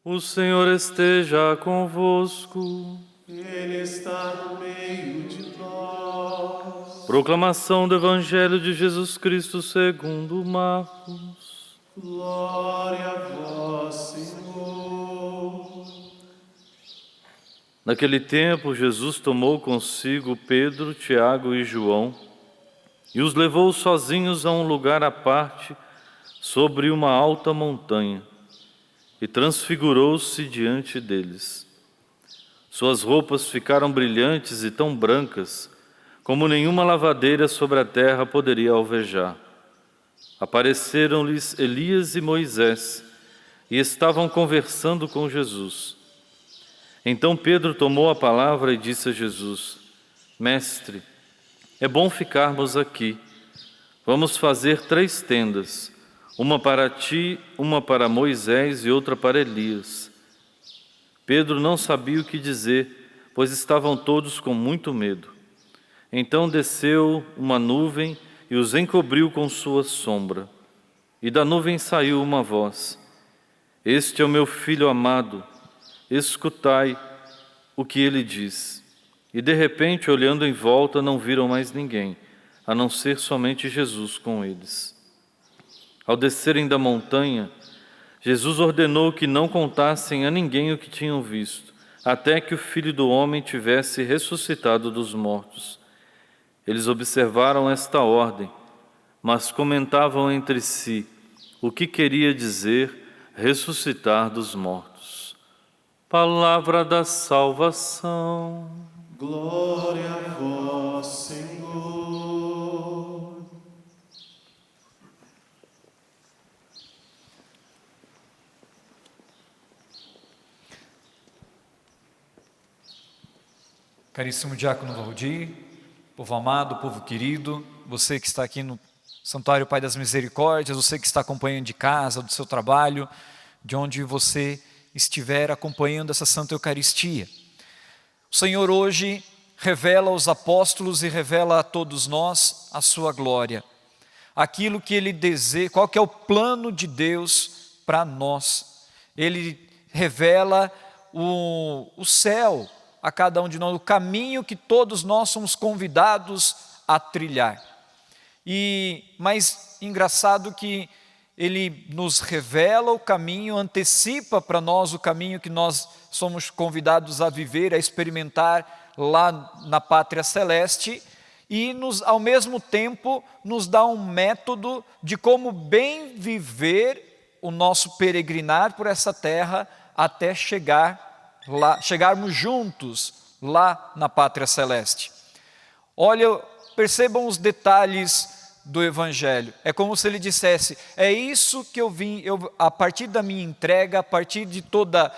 O Senhor esteja convosco. Ele está no meio de nós. Proclamação do Evangelho de Jesus Cristo segundo Marcos. Glória a vós, Senhor. Naquele tempo, Jesus tomou consigo Pedro, Tiago e João e os levou sozinhos a um lugar à parte, sobre uma alta montanha, e transfigurou-se diante deles. Suas roupas ficaram brilhantes e tão brancas, como nenhuma lavadeira sobre a terra poderia alvejar. Apareceram-lhes Elias e Moisés, e estavam conversando com Jesus. Então Pedro tomou a palavra e disse a Jesus: Mestre, é bom ficarmos aqui. Vamos fazer 3 tendas, uma para ti, uma para Moisés e outra para Elias. Pedro não sabia o que dizer, pois estavam todos com muito medo. Então desceu uma nuvem e os encobriu com sua sombra. E da nuvem saiu uma voz: Este é o meu filho amado, escutai o que ele diz. E de repente, olhando em volta, não viram mais ninguém, a não ser somente Jesus com eles. Ao descerem da montanha, Jesus ordenou que não contassem a ninguém o que tinham visto, até que o Filho do Homem tivesse ressuscitado dos mortos. Eles observaram esta ordem, mas comentavam entre si o que queria dizer ressuscitar dos mortos. Palavra da salvação. Glória a vós, Senhor. Caríssimo Diácono Valdir, povo amado, povo querido, você que está aqui no Santuário Pai das Misericórdias, você que está acompanhando de casa, do seu trabalho, de onde você estiver acompanhando essa Santa Eucaristia. O Senhor hoje revela aos apóstolos e revela a todos nós a sua glória. Aquilo que Ele deseja, qual que é o plano de Deus para nós. Ele revela o céu a cada um de nós, o caminho que todos nós somos convidados a trilhar. Mas engraçado que Ele nos revela o caminho, antecipa para nós o caminho que nós somos convidados a viver, a experimentar lá na Pátria Celeste, e ao mesmo tempo nos dá um método de como bem viver o nosso peregrinar por essa terra até chegarmos juntos lá na Pátria Celeste. Olha, percebam os detalhes do Evangelho. É como se ele dissesse: é isso que eu vim, a partir da minha entrega, a partir de toda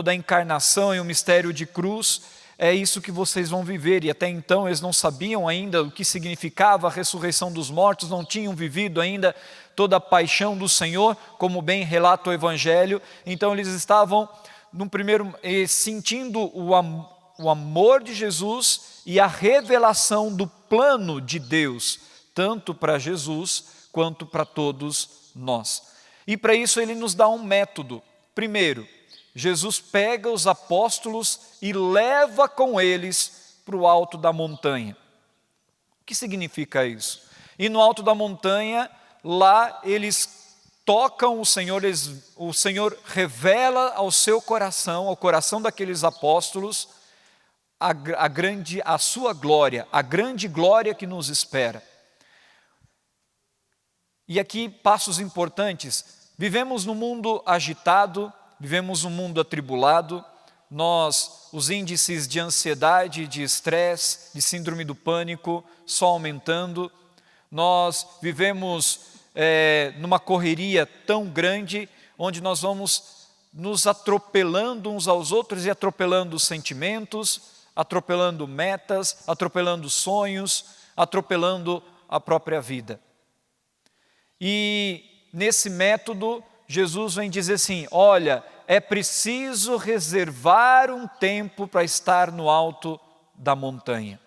a encarnação e o mistério de cruz, é isso que vocês vão viver. E até então eles não sabiam ainda o que significava a ressurreição dos mortos, não tinham vivido ainda toda a paixão do Senhor, como bem relata o Evangelho. Então eles estavam sentindo o amor de Jesus e a revelação do plano de Deus, tanto para Jesus quanto para todos nós. E para isso Ele nos dá um método. Primeiro, Jesus pega os apóstolos e leva com eles para o alto da montanha. O que significa isso? E no alto da montanha, lá eles tocam o Senhor, o Senhor revela ao seu coração, ao coração daqueles apóstolos, a sua glória, a grande glória que nos espera. E aqui passos importantes. Vivemos num mundo agitado, vivemos num mundo atribulado. Os índices de ansiedade, de estresse, de síndrome do pânico só aumentando. Nós vivemos numa correria tão grande, onde nós vamos nos atropelando uns aos outros e atropelando os sentimentos, atropelando metas, atropelando sonhos, atropelando a própria vida. E nesse método, Jesus vem dizer assim: olha, é preciso reservar um tempo para estar no alto da montanha.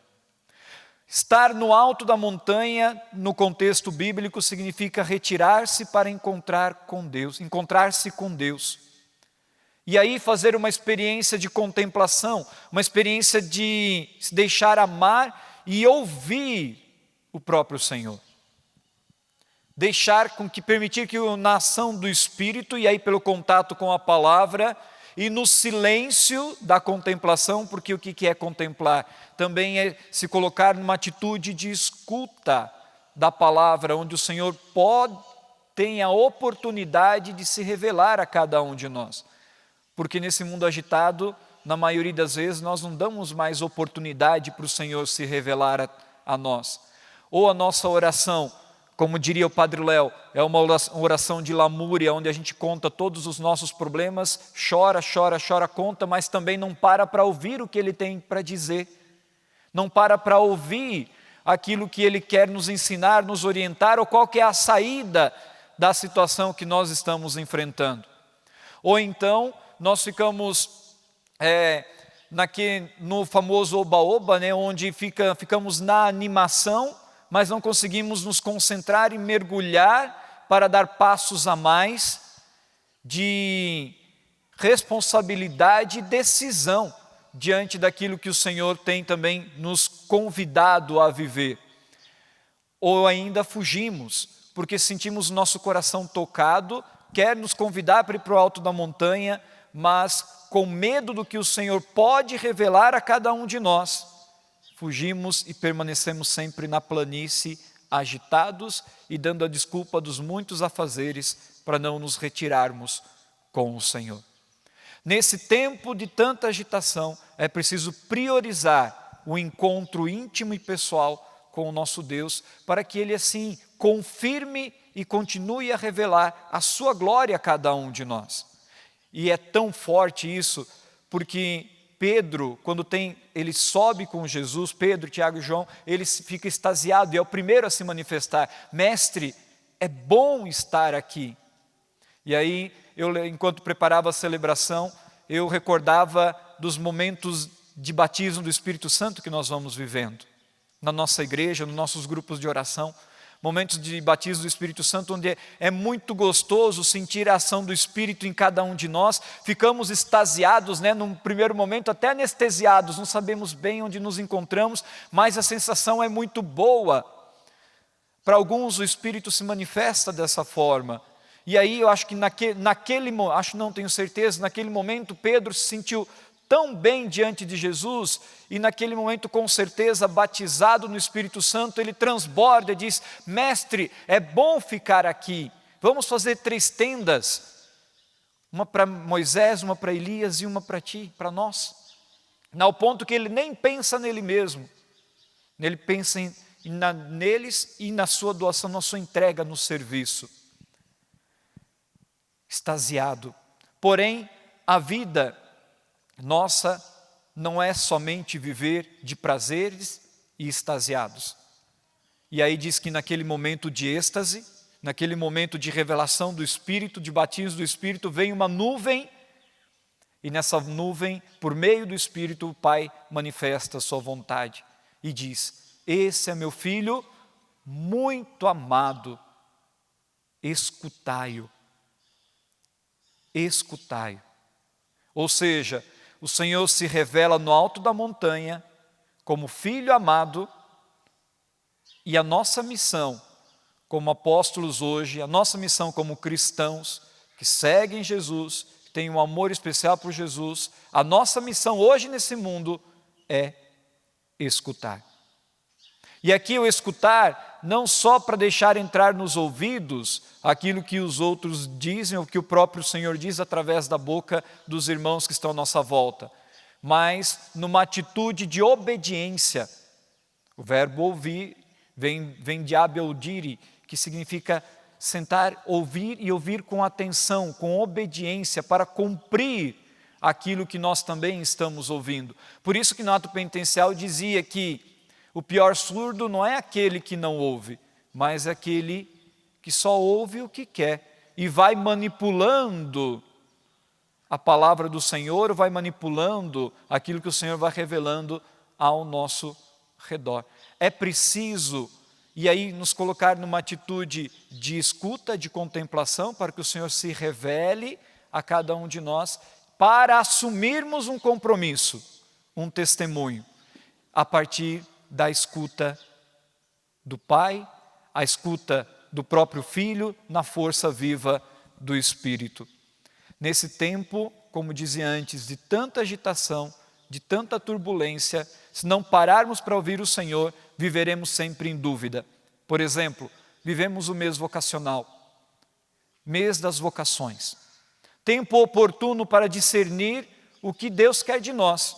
Estar no alto da montanha, no contexto bíblico, significa retirar-se para encontrar com Deus, encontrar-se com Deus. E aí fazer uma experiência de contemplação, uma experiência de se deixar amar e ouvir o próprio Senhor. Permitir que na ação do Espírito, e aí pelo contato com a palavra, e no silêncio da contemplação, porque o que é contemplar? Também é se colocar numa atitude de escuta da palavra, onde o Senhor tem a oportunidade de se revelar a cada um de nós. Porque nesse mundo agitado, na maioria das vezes, nós não damos mais oportunidade para o Senhor se revelar a nós. Ou a nossa oração, como diria o Padre Léo, é uma oração de lamúria, onde a gente conta todos os nossos problemas, chora, conta, mas também não para ouvir o que Ele tem para dizer. Não para ouvir aquilo que Ele quer nos ensinar, nos orientar, ou qual que é a saída da situação que nós estamos enfrentando. Ou então, nós ficamos no famoso oba-oba, né, onde ficamos na animação, mas não conseguimos nos concentrar e mergulhar para dar passos a mais de responsabilidade e decisão diante daquilo que o Senhor tem também nos convidado a viver. Ou ainda fugimos, porque sentimos o nosso coração tocado, quer nos convidar para ir para o alto da montanha, mas com medo do que o Senhor pode revelar a cada um de nós, fugimos e permanecemos sempre na planície, agitados e dando a desculpa dos muitos afazeres para não nos retirarmos com o Senhor. Nesse tempo de tanta agitação, é preciso priorizar o encontro íntimo e pessoal com o nosso Deus, para que Ele assim confirme e continue a revelar a sua glória a cada um de nós. E é tão forte isso, porque Pedro, ele sobe com Jesus, Pedro, Tiago e João, ele fica extasiado e é o primeiro a se manifestar. Mestre, é bom estar aqui. E aí, enquanto preparava a celebração, eu recordava dos momentos de batismo do Espírito Santo que nós vamos vivendo. Na nossa igreja, nos nossos grupos de oração, momentos de batismo do Espírito Santo, onde é muito gostoso sentir a ação do Espírito em cada um de nós. Ficamos extasiados, num primeiro momento até anestesiados, não sabemos bem onde nos encontramos, mas a sensação é muito boa. Para alguns o Espírito se manifesta dessa forma. E aí eu acho que tenho certeza, naquele momento Pedro se sentiu tão bem diante de Jesus, e naquele momento com certeza batizado no Espírito Santo, ele transborda e diz: Mestre, é bom ficar aqui, vamos fazer 3 tendas, uma para Moisés, uma para Elias e uma para ti, para nós. Ao ponto que ele nem pensa nele mesmo, ele pensa neles e na sua doação, na sua entrega no serviço. Extasiado. Porém, a vida nossa não é somente viver de prazeres e extasiados. E aí diz que naquele momento de êxtase, naquele momento de revelação do Espírito, de batismo do Espírito, vem uma nuvem, e nessa nuvem, por meio do Espírito, o Pai manifesta a sua vontade e diz: esse é meu Filho muito amado, escutai-o. Escutai-o. Ou seja, o Senhor se revela no alto da montanha como Filho amado, e a nossa missão como apóstolos hoje, a nossa missão como cristãos que seguem Jesus, que têm um amor especial por Jesus, a nossa missão hoje nesse mundo é escutar. E aqui o escutar não só para deixar entrar nos ouvidos aquilo que os outros dizem, ou que o próprio Senhor diz através da boca dos irmãos que estão à nossa volta, mas numa atitude de obediência. O verbo ouvir vem de abeudire, que significa sentar, ouvir e ouvir com atenção, com obediência, para cumprir aquilo que nós também estamos ouvindo. Por isso que no ato penitencial dizia que o pior surdo não é aquele que não ouve, mas é aquele que só ouve o que quer e vai manipulando a palavra do Senhor, vai manipulando aquilo que o Senhor vai revelando ao nosso redor. É preciso, e aí nos colocar numa atitude de escuta, de contemplação, para que o Senhor se revele a cada um de nós, para assumirmos um compromisso, um testemunho, a partir da escuta do Pai, a escuta do próprio Filho, na força viva do Espírito. Nesse tempo, como dizia antes, de tanta agitação, de tanta turbulência, se não pararmos para ouvir o Senhor, viveremos sempre em dúvida. Por exemplo, vivemos o mês vocacional, mês das vocações. Tempo oportuno para discernir o que Deus quer de nós.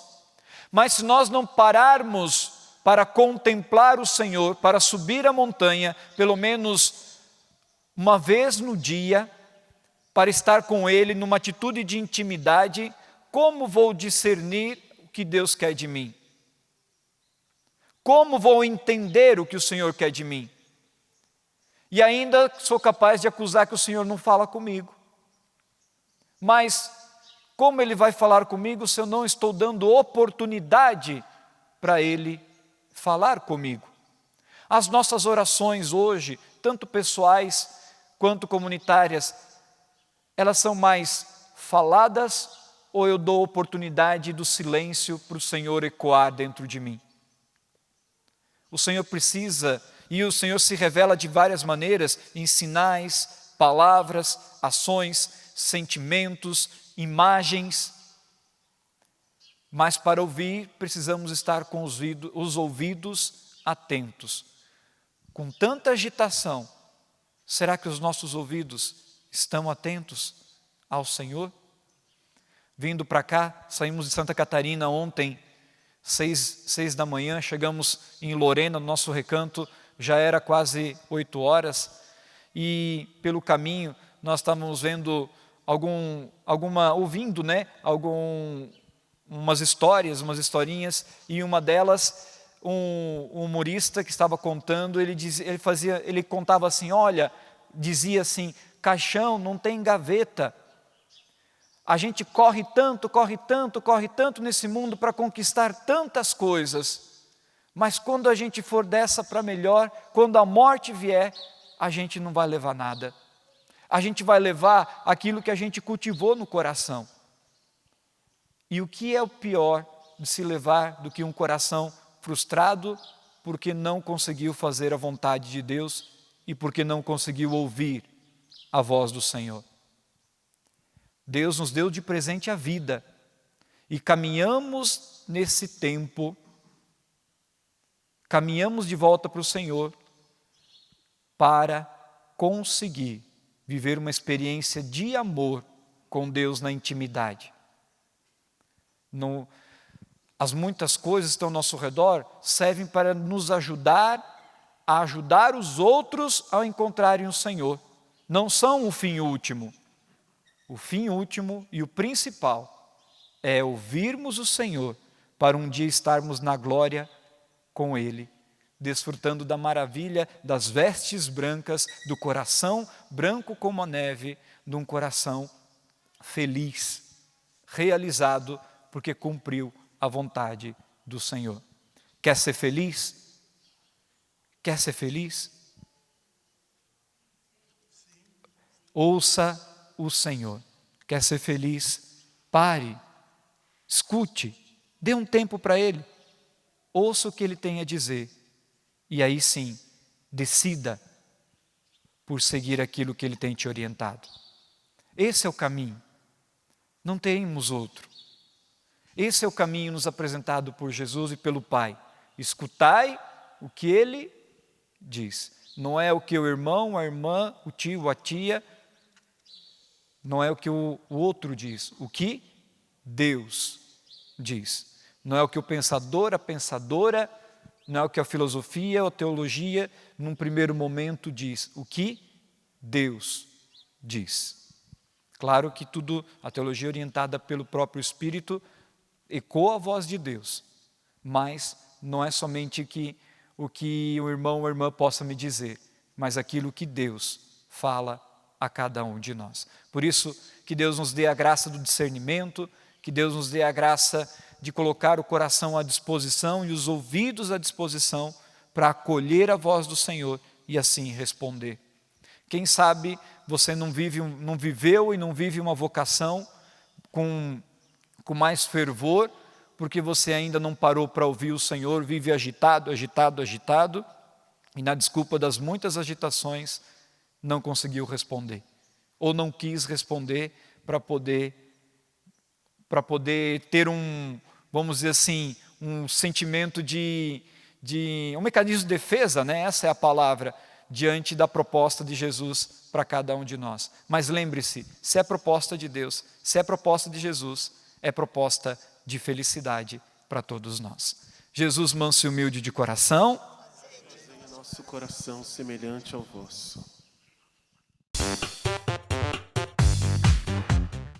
Mas se nós não pararmos para contemplar o Senhor, para subir a montanha, pelo menos uma vez no dia, para estar com Ele numa atitude de intimidade, como vou discernir o que Deus quer de mim? Como vou entender o que o Senhor quer de mim? E ainda sou capaz de acusar que o Senhor não fala comigo. Mas como Ele vai falar comigo se eu não estou dando oportunidade para Ele falar comigo? As nossas orações hoje, tanto pessoais quanto comunitárias, elas são mais faladas ou eu dou oportunidade do silêncio para o Senhor ecoar dentro de mim? O Senhor precisa, e o Senhor se revela de várias maneiras, em sinais, palavras, ações, sentimentos, imagens. Mas para ouvir, precisamos estar com os ouvidos atentos. Com tanta agitação, será que os nossos ouvidos estão atentos ao Senhor? Vindo para cá, saímos de Santa Catarina ontem, 6 da manhã, chegamos em Lorena, no nosso recanto, já era quase 8 horas, e pelo caminho nós estávamos vendo ouvindo, né, umas histórias, umas historinhas, e uma delas, um humorista que estava contando, ele contava assim, olha, dizia assim, caixão não tem gaveta. A gente corre tanto nesse mundo para conquistar tantas coisas, mas quando a gente for dessa para melhor, quando a morte vier, a gente não vai levar nada. A gente vai levar aquilo que a gente cultivou no coração. E o que é o pior de se levar do que um coração frustrado porque não conseguiu fazer a vontade de Deus e porque não conseguiu ouvir a voz do Senhor? Deus nos deu de presente a vida e caminhamos nesse tempo, caminhamos de volta para o Senhor para conseguir viver uma experiência de amor com Deus na intimidade. As muitas coisas que estão ao nosso redor servem para nos ajudar a ajudar os outros a encontrarem o Senhor. Não são o fim último. O fim último e o principal é ouvirmos o Senhor para um dia estarmos na glória com Ele, desfrutando da maravilha das vestes brancas, do coração branco como a neve, de um coração feliz, realizado, porque cumpriu a vontade do Senhor. Quer ser feliz? Quer ser feliz? Ouça o Senhor. Quer ser feliz? Pare, escute, dê um tempo para Ele, ouça o que Ele tem a dizer e aí sim, decida por seguir aquilo que Ele tem te orientado. Esse é o caminho, não temos outro. Esse é o caminho nos apresentado por Jesus e pelo Pai. Escutai o que Ele diz. Não é o que o irmão, a irmã, o tio, a tia, não é o que o outro diz, o que Deus diz. Não é o que o pensador, a pensadora, não é o que a filosofia ou a teologia, num primeiro momento, diz. O que Deus diz. Claro que tudo, a teologia orientada pelo próprio Espírito, ecoa a voz de Deus, mas não é somente o que o irmão ou a irmã possa me dizer, mas aquilo que Deus fala a cada um de nós. Por isso, que Deus nos dê a graça do discernimento, que Deus nos dê a graça de colocar o coração à disposição e os ouvidos à disposição para acolher a voz do Senhor e assim responder. Quem sabe você não viveu e não vive uma vocação com com mais fervor, porque você ainda não parou para ouvir o Senhor, vive agitado, agitado, agitado, e na desculpa das muitas agitações, não conseguiu responder, ou não quis responder para poder ter vamos dizer assim, um sentimento um mecanismo de defesa, né? Essa é a palavra, diante da proposta de Jesus para cada um de nós. Mas lembre-se, se é proposta de Deus, se é proposta de Jesus, é proposta de felicidade para todos nós. Jesus, manso e humilde de coração, Nosso coração semelhante ao vosso.